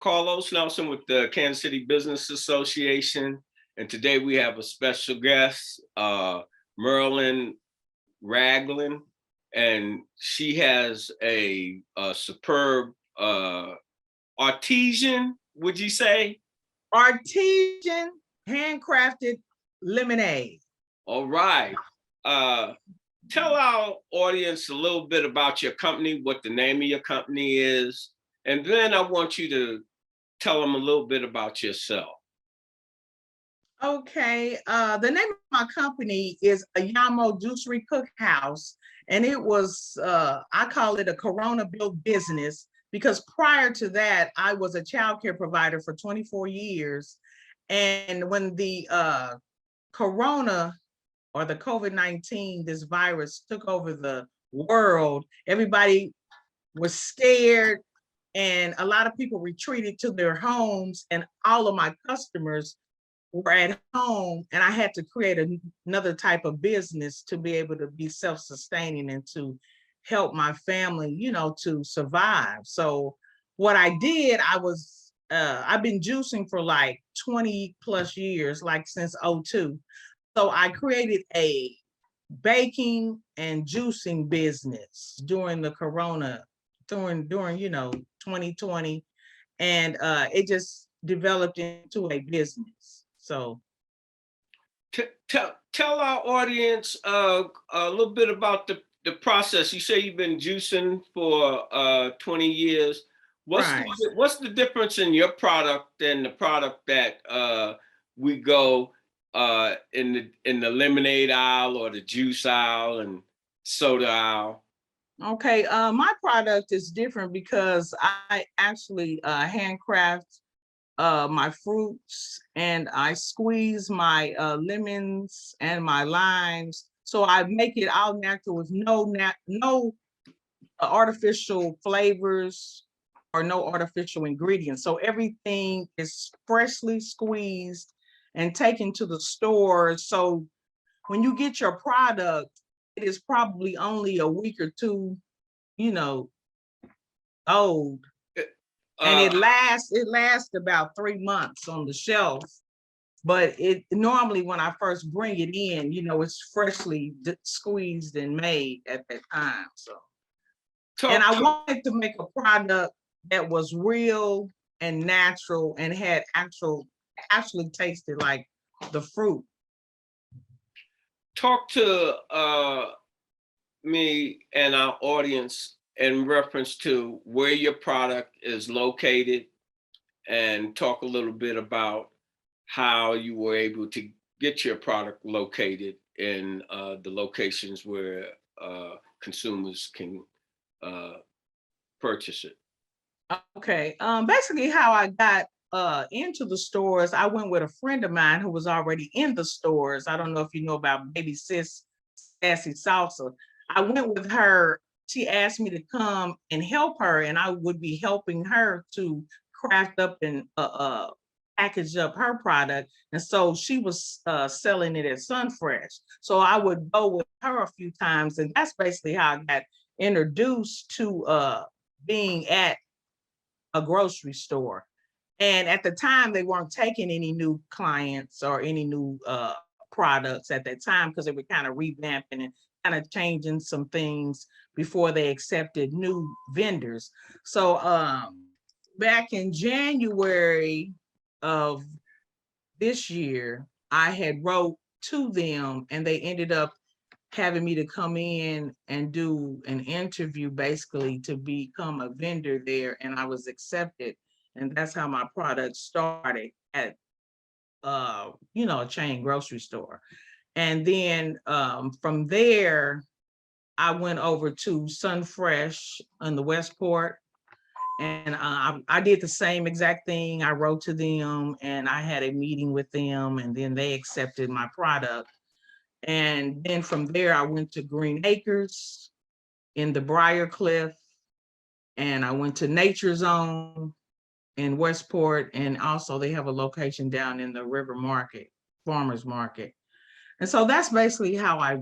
Carlos Nelson with the Kansas City Business Association. And today we have a special guest, Merlon Ragland. And she has a superb artesian, would you say? Artesian handcrafted lemonade. All right. Tell our audience a little bit about your company, what the name of your company is, and then I want you to tell them a little bit about yourself. Okay, the name of my company is Ayanmo Juicery Cookhouse, and it was, I call it a Corona-built business because prior to that, I was a childcare provider for 24 years. And when the Corona or the COVID-19, this virus took over the world, everybody was scared and a lot of people retreated to their homes, and all of my customers were at home, and I had to create another type of business to be able to be self-sustaining and to help my family, to survive. So what I did, I've been juicing for like 20 plus years, like since '02. So I created a baking and juicing business during the Corona, during 2020, and it just developed into a business. So Tell our audience a little bit about the process. You say you've been juicing for 20 years. right. What's the difference in your product and the product that we go in the lemonade aisle or the juice aisle and soda aisle? Okay, my product is different because I actually handcraft my fruits, and I squeeze my lemons and my limes. So I make it all natural with no artificial flavors or no artificial ingredients. So everything is freshly squeezed and taken to the store. So when you get your product, it is probably only a week or two, you know, old. And it lasts about 3 months on the shelf. But it normally, when I first bring it in, it's freshly squeezed and made at that time. And I wanted to make a product that was real and natural and had actually tasted like the fruit. Talk to me and our audience in reference to where your product is located, and talk a little bit about how you were able to get your product located in the locations where consumers can purchase it. Okay. Basically how I got into the stores, I went with a friend of mine who was already in the stores. I don't know if you know about Baby Sis Sassy Salsa. I went with her. She asked me to come and help her, and I would be helping her to craft up and package up her product. And so she was selling it at Sunfresh. So I would go with her a few times, and that's basically how I got introduced to being at a grocery store. And at the time, they weren't taking any new clients or any new products at that time because they were kind of revamping and kind of changing some things before they accepted new vendors. So back in January of this year, I had wrote to them, and they ended up having me to come in and do an interview basically to become a vendor there, and I was accepted. And that's how my product started at a chain grocery store. And then from there I went over to Sunfresh on the Westport, and I did the same exact thing. I wrote to them and I had a meeting with them, and then they accepted my product. And then from there, I went to Green Acres in the Briarcliff, and I went to Nature Zone in Westport, and also they have a location down in the River Market, Farmers Market. And so that's basically how I,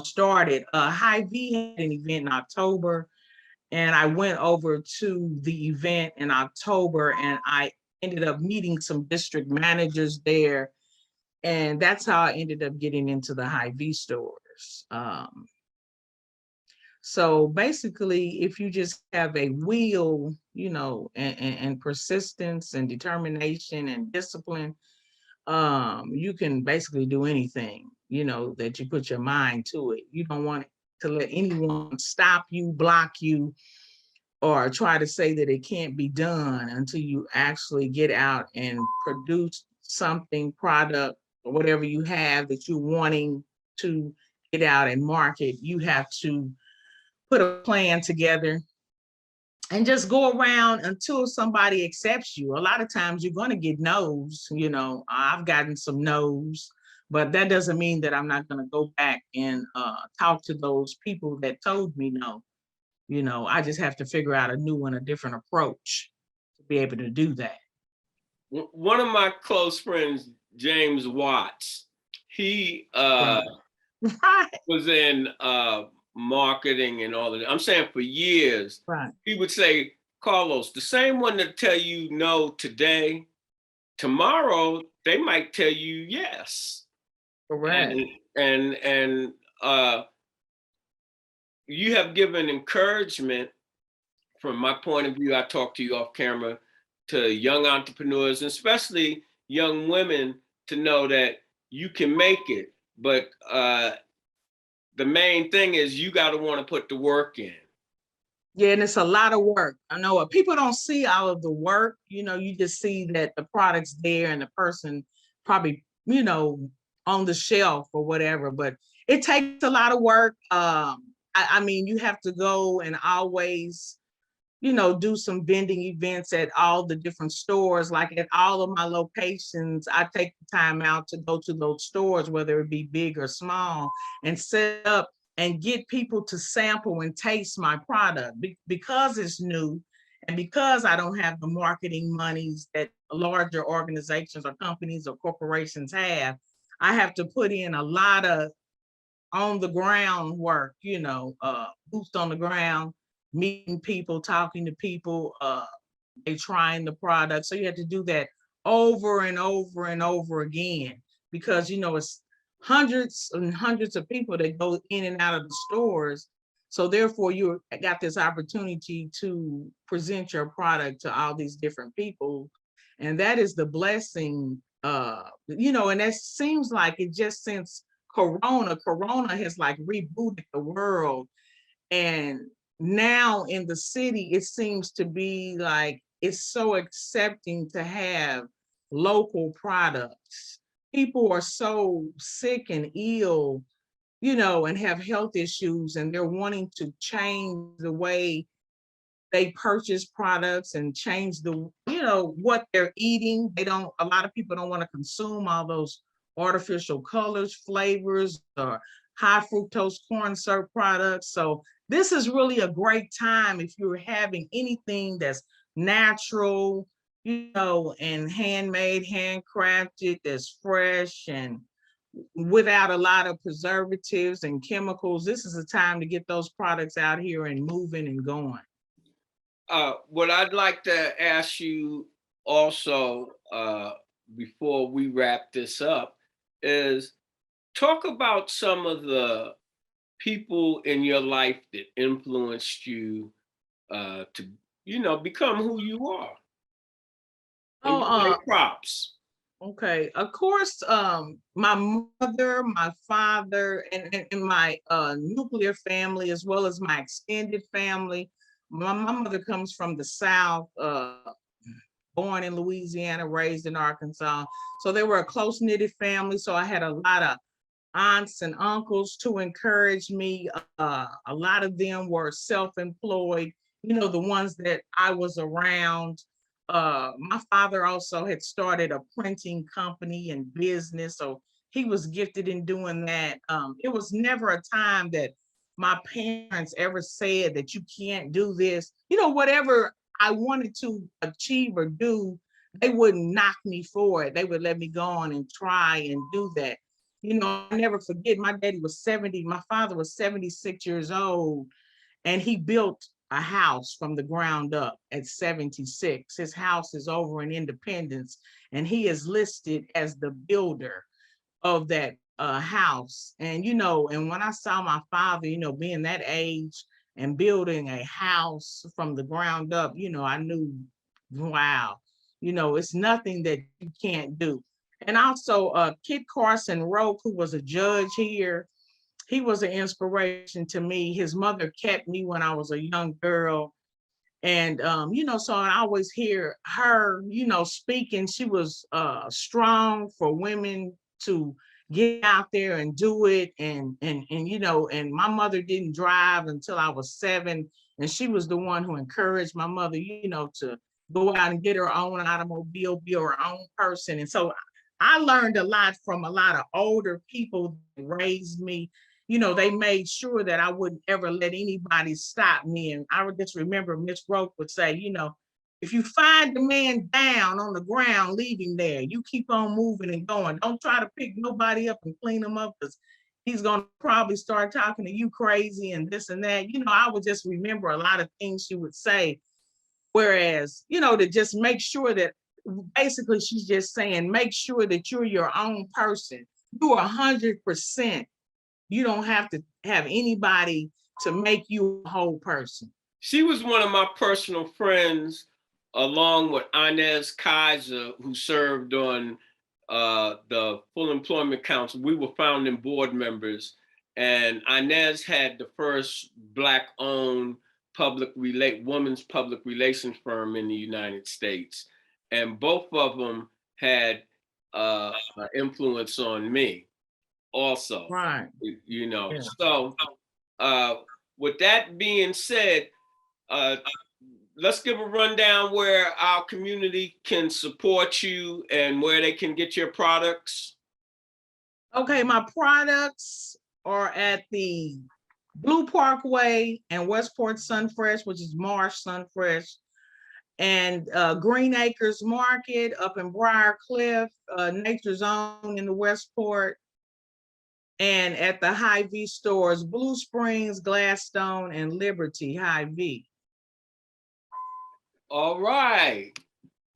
started. Hy-Vee had an event in October, And I went over to the event in October, and I ended up meeting some district managers there. And that's how I ended up getting into the Hy-Vee stores. So basically, if you just have a will, and persistence and determination and discipline, you can basically do anything, that you put your mind to it. You don't want to let anyone stop you, block you, or try to say that it can't be done until you actually get out and produce something, product, or whatever you have that you're wanting to get out and market. You have to put a plan together and just go around until somebody accepts you. A lot of times you're going to get no's. I've gotten some no's, but that doesn't mean that I'm not going to go back and talk to those people that told me no. I just have to figure out a new and a different approach to be able to do that. One of my close friends, James Watts, he Right. Right. was in marketing and all of that. I'm saying for years, Right. he would say, Carlos, the same one that tell you no today, tomorrow they might tell you yes. Correct. And you have given encouragement from my point of view. I talked to you off camera, to young entrepreneurs, and especially young women, to know that you can make it. But the main thing is you got to want to put the work in. Yeah, and it's a lot of work. I know people don't see all of the work. You just see that the product's there and the person probably, on the shelf or whatever. But it takes a lot of work. I mean, you have to go and always, do some vending events at all the different stores. Like at all of my locations, I take the time out to go to those stores, whether it be big or small, and set up and get people to sample and taste my product because it's new, and because I don't have the marketing monies that larger organizations or companies or corporations have. I have to put in a lot of on the ground work, boots on the ground, meeting people, talking to people, they trying the product. So you have to do that over and over and over again, because it's hundreds and hundreds of people that go in and out of the stores. So therefore you got this opportunity to present your product to all these different people. And that is the blessing, and that seems like it just since Corona has like rebooted the world. And now in the city, it seems to be like it's so accepting to have local products. People are so sick and ill, and have health issues, and they're wanting to change the way they purchase products and change what they're eating. A lot of people don't want to consume all those artificial colors, flavors, or high fructose corn syrup products. So this is really a great time if you're having anything that's natural, and handmade, handcrafted, that's fresh and without a lot of preservatives and chemicals. This is a time to get those products out here and moving and going. What I'd like to ask you also, before we wrap this up, is talk about some of the people in your life that influenced you to, become who you are, and Oh, give them props. okay. Of course, my mother, my father, and my nuclear family, as well as my extended family. My mother comes from the South, born in Louisiana, raised in Arkansas. So they were a close-knitted family. So I had a lot of aunts and uncles to encourage me. A lot of them were self-employed, the ones that I was around. My father also had started a printing company and business, so he was gifted in doing that. It was never a time that my parents ever said that you can't do this. Whatever I wanted to achieve or do, they wouldn't knock me for it. They would let me go on and try and do that. I never forget, my daddy was 70, my father was 76 years old, and he built a house from the ground up at 76. His house is over in Independence, and he is listed as the builder of that house. And and when I saw my father, being that age and building a house from the ground up, I knew, wow, it's nothing that you can't do. And also Kit Carson Roke, who was a judge here, he was an inspiration to me. His mother kept me when I was a young girl. And so I always hear her, speaking. She was strong for women to get out there and do it. And my mother didn't drive until I was 7. And she was the one who encouraged my mother, to go out and get her own automobile, be her own person. And so I learned a lot from a lot of older people that raised me. They made sure that I wouldn't ever let anybody stop me. And I would just remember Miss Roke would say, if you find the man down on the ground, leave him there. You keep on moving and going. Don't try to pick nobody up and clean him up, because he's going to probably start talking to you crazy and this and that. I would just remember a lot of things she would say. Whereas, to just make sure that, basically she's just saying, make sure that you're your own person. You're 100%. You don't have to have anybody to make you a whole person. She was one of my personal friends, along with Inez Kaiser, who served on the Full Employment Council. We were founding board members, and Inez had the first Black-owned women's public relations firm in the United States, and both of them had influence on me also. Right. Yeah. So with that being said, let's give a rundown where our community can support you and where they can get your products. Okay, my products are at the Blue Parkway and Westport Sunfresh, which is Marsh Sunfresh, and Green Acres Market up in Briar Cliff, Nature Zone in the Westport, and at the Hy-Vee stores, Blue Springs, Gladstone, and Liberty Hy-Vee. All right.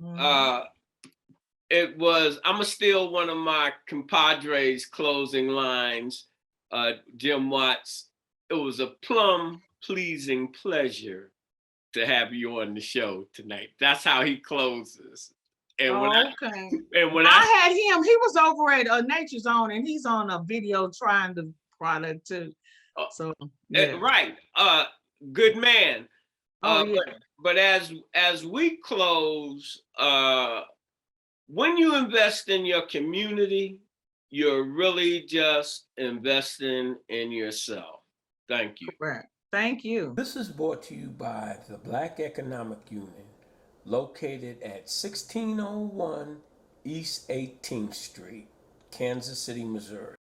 I'm gonna steal one of my compadres' closing lines, Jim Watts. It was a plum pleasing pleasure to have you on the show tonight. That's how he closes. And when I had him, he was over at Nature Zone, and he's on a video trying the product too. So yeah. Right. Good man. Yeah. But as we close, when you invest in your community, you're really just investing in yourself. Thank you. Correct. Thank you. This is brought to you by the Black Economic Union, located at 1601 East 18th Street, Kansas City, Missouri.